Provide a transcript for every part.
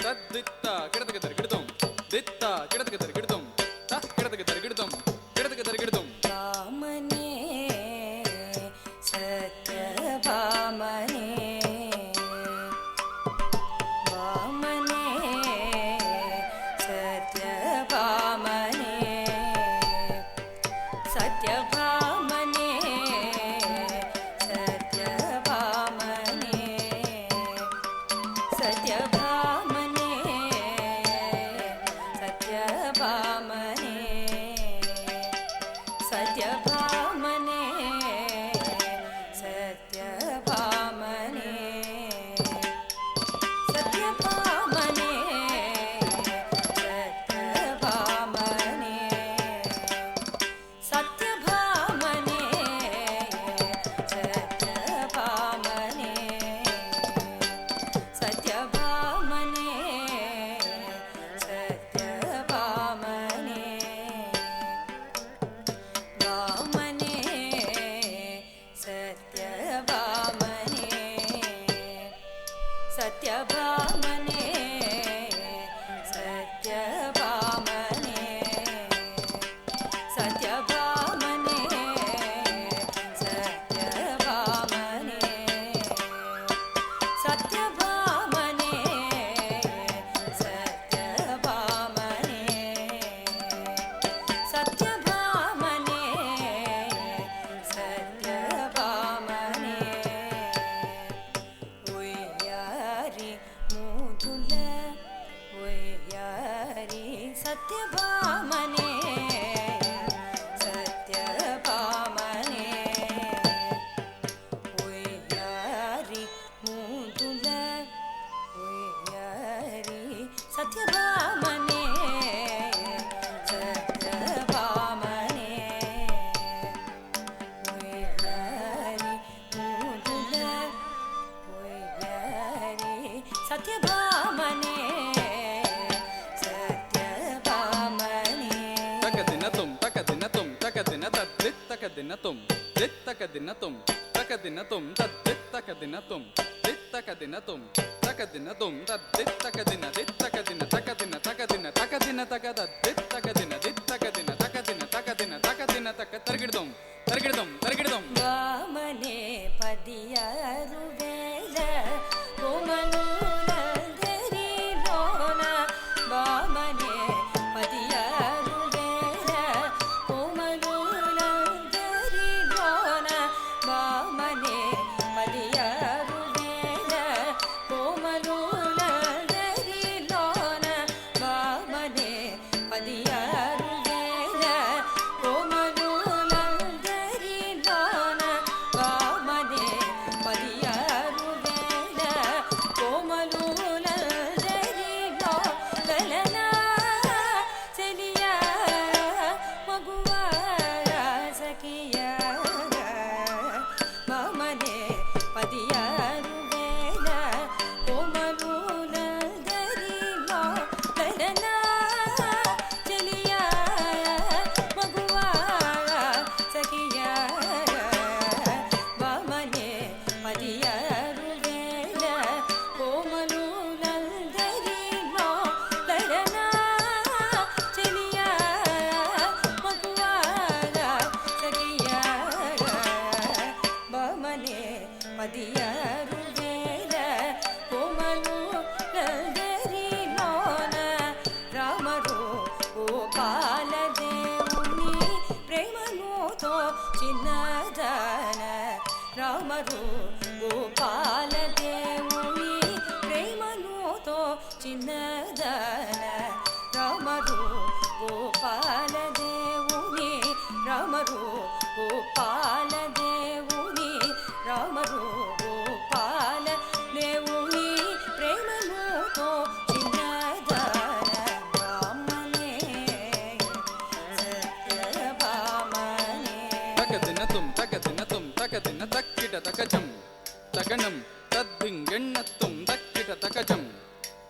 தத்தித்த கிடத்துக்கு தருகிடுதோம் தித்த கிடத்துக்கு தருகிடுதோம் த கிடத்துக்கு தருகிடுதோம் கிடத்துக்கு தருகிடுதோம் வாமனே சத்யபாமனே வாமனே சத்யபாமனே சத்யபாமனே சத்யபாமனே சத்யபாமனே சத்யபாமனே சத்யபாமனே சத்யபாமனே சத்யபாமனே சத்யபாமனே சத்யபாமனே சத்யபாமனே சத்யபாமனே சத்யபாமனே வாமனே சத்யபாமனே சத்யபாமனே சத்யபாமனே சத்யபாமனே சத்யபாமனே சத்யபாமனே சத்யபாமனே சத்யபாமனே சத்யபாமனே ஒய்யாரி மூதுல ஒய்யாரி சத்யபாமனே சத்யபாமனே ஒய்யாரி மூதுல ஒய்யாரி சத்யபாமனே சத்யபாமனே ஒய்யாரி மூதுல ஒய்யாரி சத்யபாமனே சத்யபாமனே தக்கதினத்தும் தக்கதினத்தும் தக்கதின தத்தித் தக்கதினத்தும் தித் தக்கதினத்தும் தக்கதினத்தும் தத்தித் தக்கதினத்தும் தித் தக்கதினத்தும் தக்கதினத்தும் தத்தித் தக்கதின தித் தக்கதின தக்கதின தக்கதின தக்கதின தக்க தத்தித் தக்கதின தித் தக்கதின தக்கதின தக்கதின தக்கதின தக்க தருகிடுதோம் தருகிடுதோம் தருகிடுதோம் வாமனே பதியாரு வேல கோமலூரந்தரிலோன வாமனே பதியாரு வேல கோமலூரந்தரிலோன வாமனே பதியாரு வேல கோமலூரந்தரிலோன வாமனே பதியாரு வேல கோமலூரந்தரிலோன வாமனே பதியாரு వేల కోమలూలదరిలో లలనా చెలియా మగువారా సఖియా వామనే పదియారు వేల కోమలూలదరిలో లలనా చెలియా మగువారా సఖియా వామనే పదియారు వేల కోమలూలదరిలో లలనా చెలియా మగువారా సఖియా వామనే పదియారు వేల కోమలూలదరిలోన రామరు గోపాలదేవుని ప్రేమనుతో చిన్నదన రామరు గోపాలదేవుని ప్రేమనుతో చిన్నదన రామరు గోపాలదేవుని రామరు గోపాలదేవుని రామరు గోపాలదేవుని ప్రేమనుతో చిన్నదన వామనే సత్యభామనే தக்கதினத்தும் தக்கதினத்தும் தக்கதின தக்கிட தக்கஜம் தகனம் தத்திங்கெண்ணத்தும் தக்கிட தக்கஜம்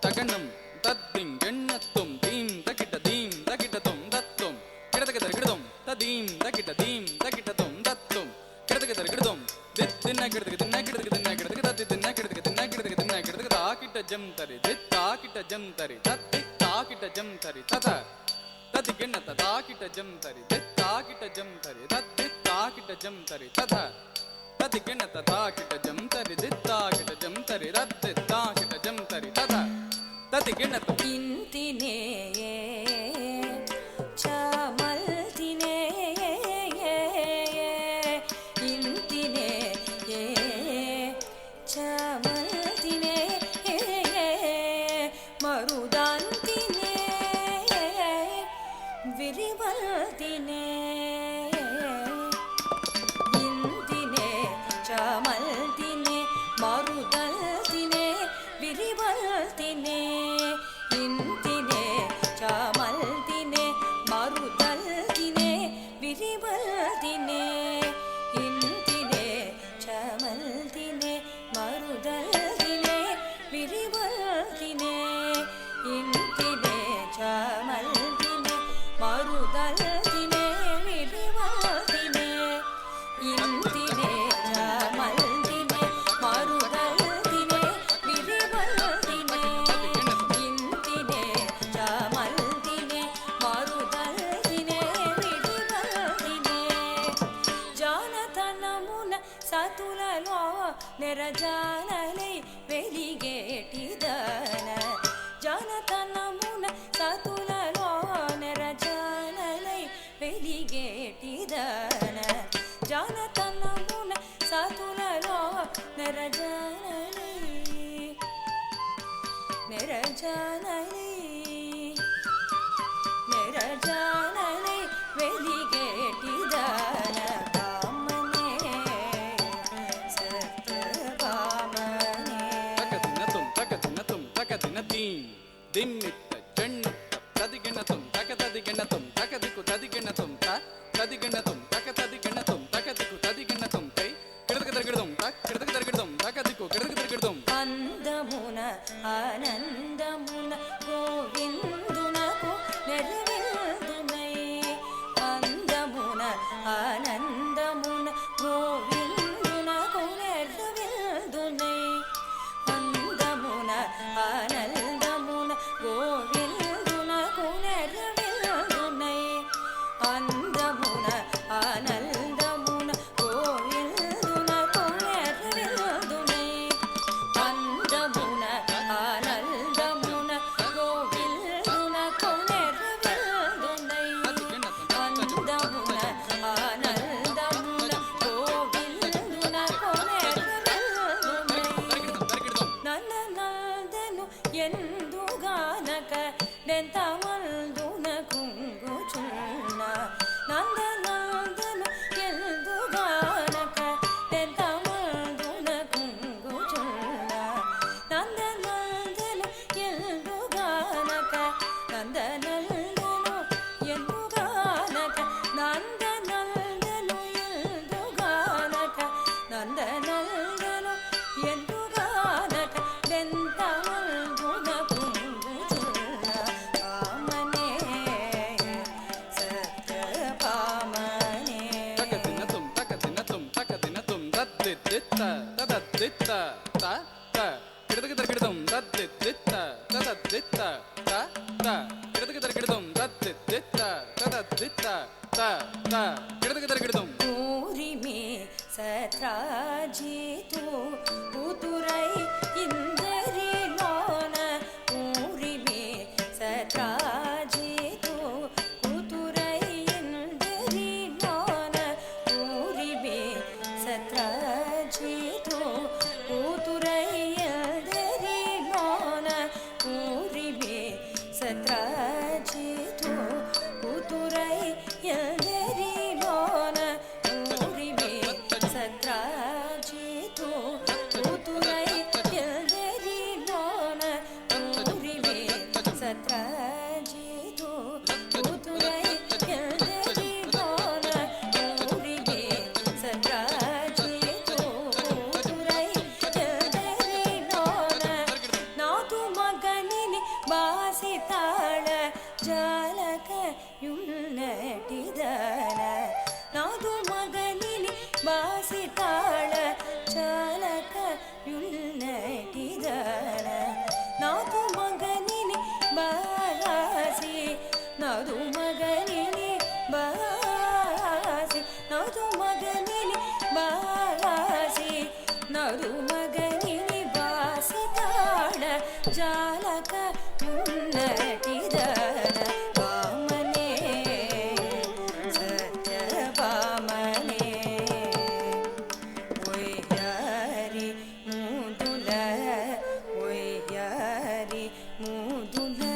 தகனம் தத்திங்கெண்ணத்தும் தீம் தக்கிட்ட தக்கிட்டதும் தத்தும் கிடத்துக்கு தருகிடுதும் ததீம் தக்கிட்ட தக்கிட்டதும் தத்தும் கிடத்துக்கு தருகிடுதும் தித்தின கிடத்துக்கு தின்ன கிடத்துக்கு தின்ன கிடத்துக்கு தத்தி தின்ன கிடத்துக்கு தின்ன கிடத்துக்கு தின்ன கிடத்துக்கு தாக்கிட்ட ஜம் தரி தித் ತಾಕಿಟ ಜಂ ತರಿ ತತ್ತಿ ತಾಕಿಟ ಜಂ ತರಿ ತತ ತದಿ ಗಿಣ್ಣತ ತಾಕಿಟ ಜಂ ತರಿ ತಾಕಿಟ ಜಂ ತರಿ ತತ್ತಿ ತಾಕಿಟ ಜಂ ತರಿ ತತ ತದಿ ಗಿಣ್ಣತ ತಾಕಿಟ ಜಂ ತರಿ ತಾಕಿಟ ಜಂ ತರಿ ರತ್ತಿ ತಾಕಿಟ ಜಂ ತರಿ ತತ ತದಿ ಗಿಣ್ಣತ ಇಂತಿನೇ ಚಾಮಲ್ತಿನೇ ಇಂತಿನೇ ಚಾಮಲ್ತಿನೇ ಮರುದಂತಿನೇ ವಿರಿವಲ್ತಿನೇ ಇಂತಿನೇ ಚಾಮಲ್ತಿನೇ ಮರುದಲ್ತಿನೇ ವಿರಿವಲ್ತಿನೇ ಇಂತಿನೇ ಚಾಮಲ್ತಿನೇ ಮರುದಲ್ತಿನೇ ವಿರಿವಲ್ತಿನೇ ಇಂತಿನೇ ಚಾಮಲ್ತಿನೇ ಮರುದಲ್ತಿನೇ ವಿರಿವಲ್ತಿನೇ ಇಂತಿನೇ ಚಾಮಲ್ತಿನೇ ಮರುದಲ್ತಿನೇ ವಿರಿವಲ್ತಿನೇ ಇಂತಿನೇ ಚಾಮಲ್ತಿನೇ ಮರುದಲ್ತಿನೇ ವಿರಿವಲ್ತಿನೇ ಇಂತಿನೇ ಚಾಮಲ್ತಿನೇ ಮರುದಲ್ತಿನೇ ವಿರಿವಲ್ತಿನೇ జానతనమున సతులలో నెరజానలై వెలిగేటిదన జానతనమున సతులలో నెరజానలై వెలిగేటిదన జానతనమున సతులలో నెరజానలై నెరజానలై నెరజానలై వెలిగేటిదన కామనే సత్యభామనే ತಕದಿನತುಂ ತಕದಿನತೀಂ ದಿನ್ನಿತ್ತ ಜಣ್ಣುತ್ತ ತದಿಗಿಣತುಂ ತಕತದಿಗಿಣತುಂ ತಕದಿಕು ತದಿಗಿಣತುಂ ತದಿಗಿಣತುಂ ತಕತದಿಗಿಣತುಂ ತಕದಿಕು ತದಿಗಿಣತುಂ ತೈ ಕಿಡದಗದರಗಿಡದುಂ ಕಿಡದಗದರಗಿಡದುಂ ತಕದಿಕು ಕಿಡದಗದರಗಿಡದುಂ అందమున ఆనందమున గోవిందునకు నెరవేర్దునై అందమున ఆనందమున గోవిందునకు నెరవేర్దునై అందమున ఆనందమున గోవిందునకు నెరవేర్దునై అందమున ఆనందమున గోవిందునకు నెరవేర్దునై అందమున ఆనందమున గోవిందునకు నెరవేర్దునై అందమున ఆనందమున గోవిందునకు నెరవేర్దునై ನನ್ನ ನಾದನು ಎಂದುಗಾನಕ ನೆಂತವಲ್ದುನ ಕುಂಗುಚುನ್ನ ನಂದ ನಾದನು ಎಂದುಗಾನಕ ನೆಂತವಲ್ದುನ ಕುಂಗುಚುನ್ನ ನಂದ ನಾದನು ಎಂದುಗಾನಕ ನಂದ ನಂದನು ಎಂದುಗಾನಕ ನಂದ ನಂದನು ಎಂದುಗಾನಕ ನಂದ ನಂದನು ಎಂದುಗಾನಕ ದೆಂತವಲ್ಗುಣ ಕುಂಗುಚುನ್ನ ಕಾಮನೇ ಸತ್ಯಭಾಮನೇ ತಕದಿನತುಂ ತಕದಿನತುಂ ತಕದಿನತುಂ ತದ್ದಿತ್ತ ತದದ್ದಿತ್ತ ತ ತ ಕಿಡದಗದರಗಿಡದುಂ ತದ್ದಿತ್ತ ತದದ್ದಿತ್ತ ತ ತ ಕಿಡದಗದರಗಿಡದುಂ ತದ್ದಿತ್ತ ತದದ್ದಿತ್ತ ತ ತ ಕಿಡದಗದರಗಿಡದುಂ ಊರಿಮೆ ಸತ್ರಾಜಿತು ಉತುರೈ ಇಂದರಿಲೋನ ಊರಿಮೆ ಸತ್ರಾಜಿತು ಉತುರೈ ಇಂದರಿಲೋನ ಊರಿಮೆ ಸತ್ರಾಜಿತು ಉತುರೈ ಇಂದರಿಲೋನ ಊರಿಮೆ ಸತ್ರಾಜಿತು ಉತುರೈ ಇಂದರಿಲೋನ ಊರಿಮೆ ಸತ್ರಾಜಿತು ಉತುರೈ ಇಂದರಿಲೋನ ಊರಿಮೆ ಸತ್ರಾಜಿತು ಉತುರೈ ಇಂದರಿಲೋನ ಊರಿಮೆ ಸತ್ರಾಜಿತು ಉತುರೈ ಇಂದರಿಲೋನ ನಾತು ಮಗನಿನಿ ಬಾಸಿತಾಳ ಜಾಲಕ ಯುನ್ನಟಿದನ ನಾದು ಮಗನಿನಿ ಬಾಸಿತಾಳ ಚಾಲಕ ಯುನ್ನಟಿದನ ನಾದು నాదు మగనిని బాసి నాదు మగనిని బాసి నాదు మగనిని బాసి తాళ జాలక ఉన్నటిదన వామనే సత్య వామనే ఒయ్యారి ముదుల ఒయ్యారి ముదుల